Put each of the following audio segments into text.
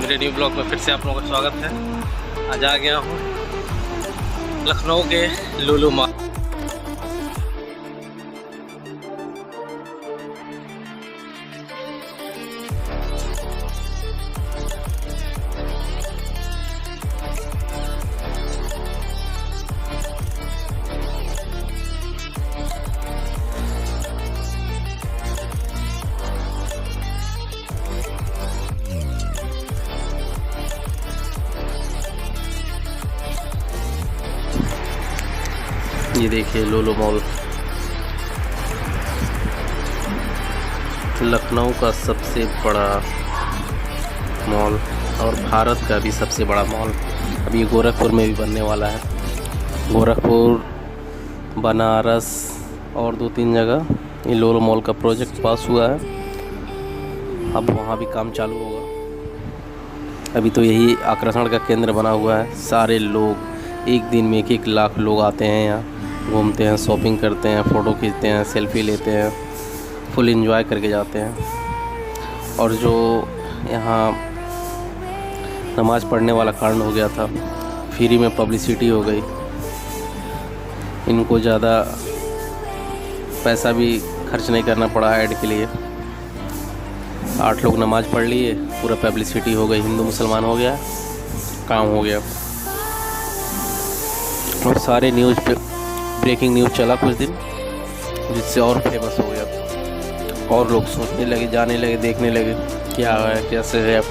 मेरे new blog में फिर से आप लोगों का स्वागत है। आज आ गया हूँ लखनऊ के लुलु मॉल। ये देखिए लुलु मॉल लखनऊ का सबसे बड़ा मॉल और भारत का भी सबसे बड़ा मॉल। अभी गोरखपुर में भी बनने वाला है। गोरखपुर, बनारस और 2-3 जगह ये लुलु मॉल का प्रोजेक्ट पास हुआ है। अब वहाँ भी काम चालू होगा। अभी तो यही आकर्षण का केंद्र बना हुआ है। सारे लोग एक दिन में 1-1 लाख लोग आते हैं, यहाँ घूमते हैं, शॉपिंग करते हैं, फ़ोटो खींचते हैं, सेल्फ़ी लेते हैं, फुल एंजॉय करके जाते हैं। और जो यहाँ नमाज़ पढ़ने वाला कांड हो गया था, फ्री में पब्लिसिटी हो गई। इनको ज़्यादा पैसा भी खर्च नहीं करना पड़ा ऐड के लिए। 8 लोग नमाज़ पढ़ लिए, पूरा पब्लिसिटी हो गई, हिंदू मुसलमान हो गया, काम हो गया। और सारे न्यूज़ पे ब्रेकिंग न्यूज़ चला कुछ दिन, जिससे और फेमस हो गया और लोग सोचने लगे, जाने लगे, देखने लगे क्या है, कैसे है।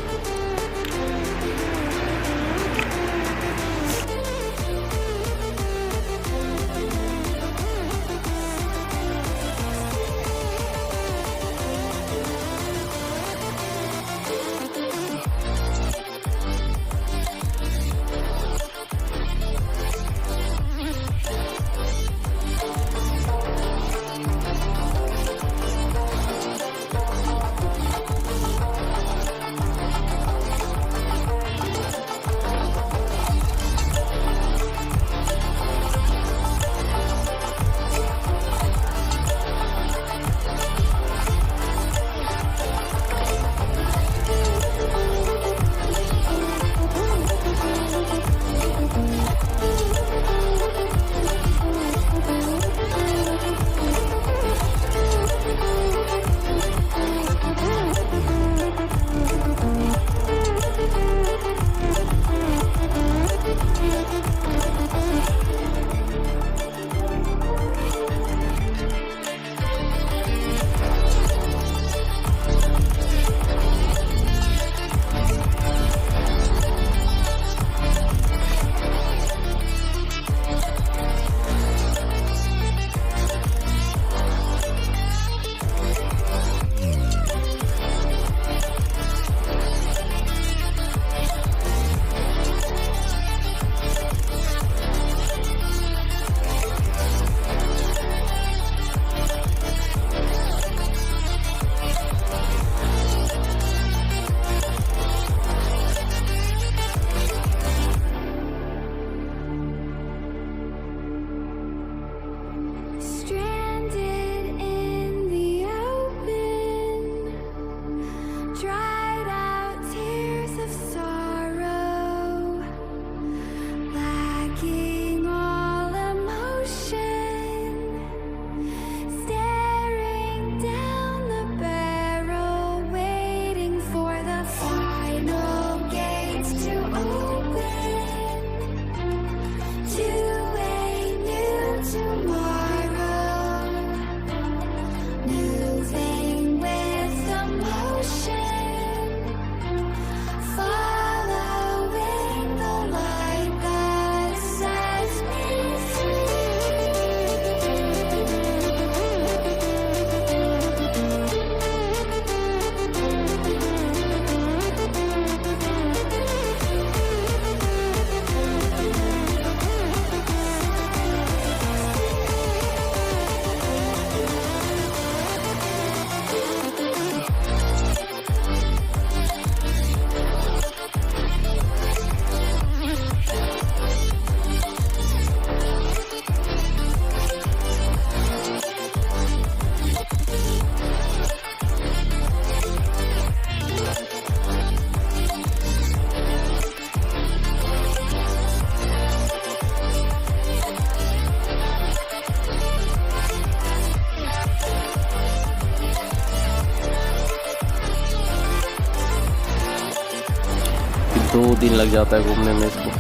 2 दिन लग जाता है घूमने में इसको।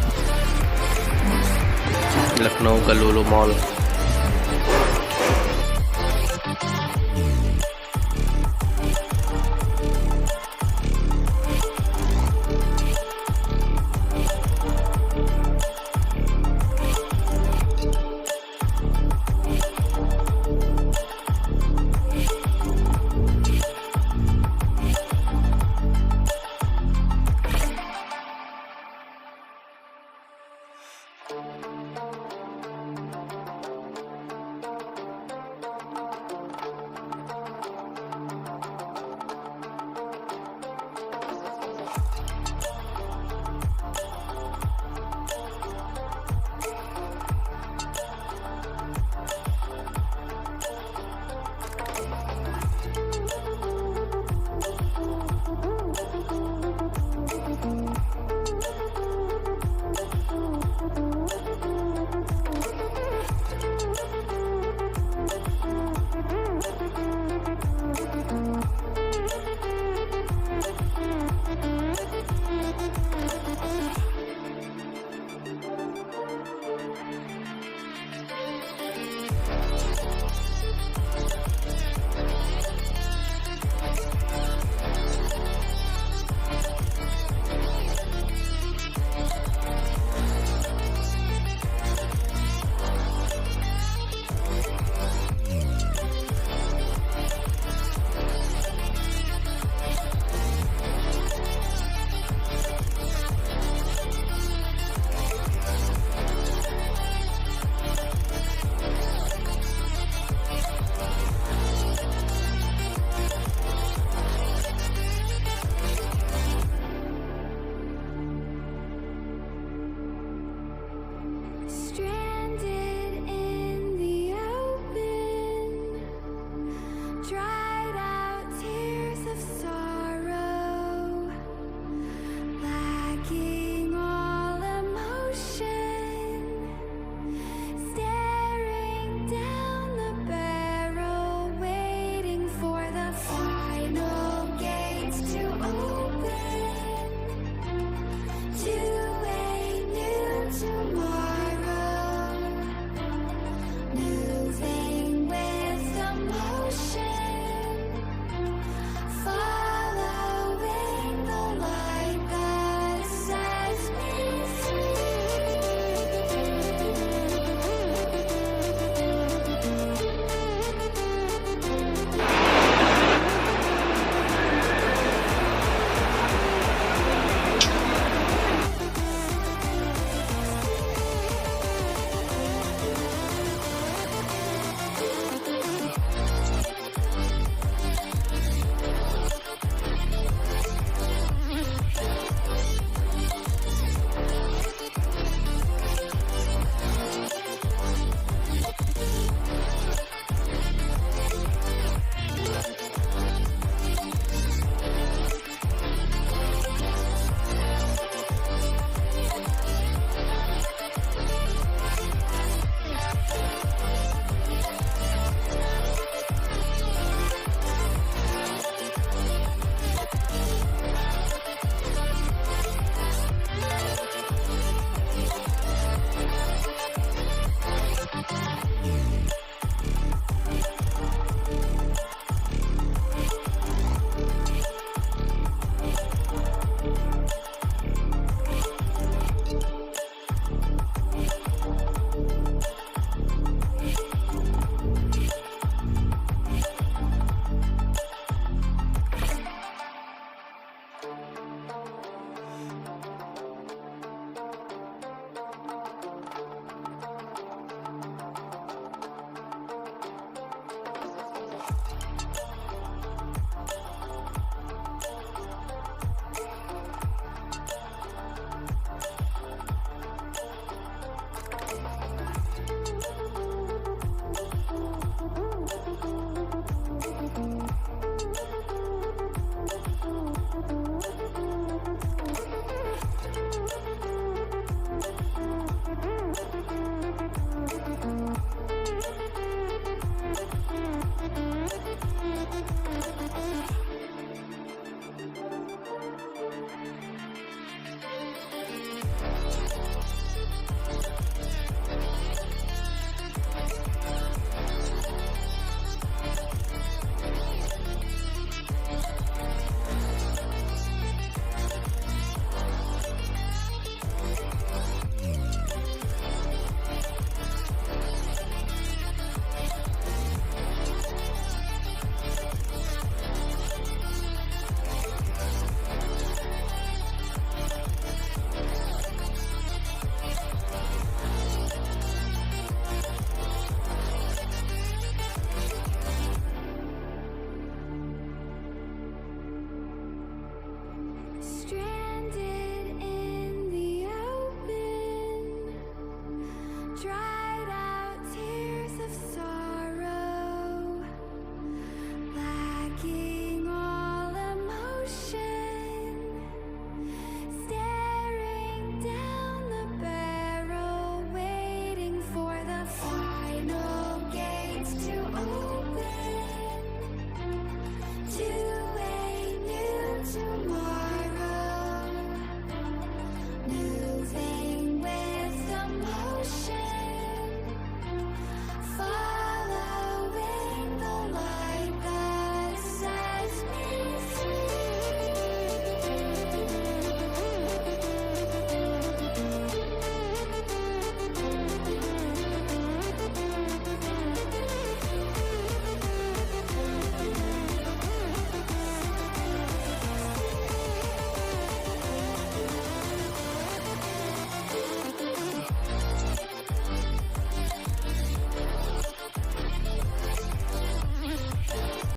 लखनऊ का लुलु मॉल।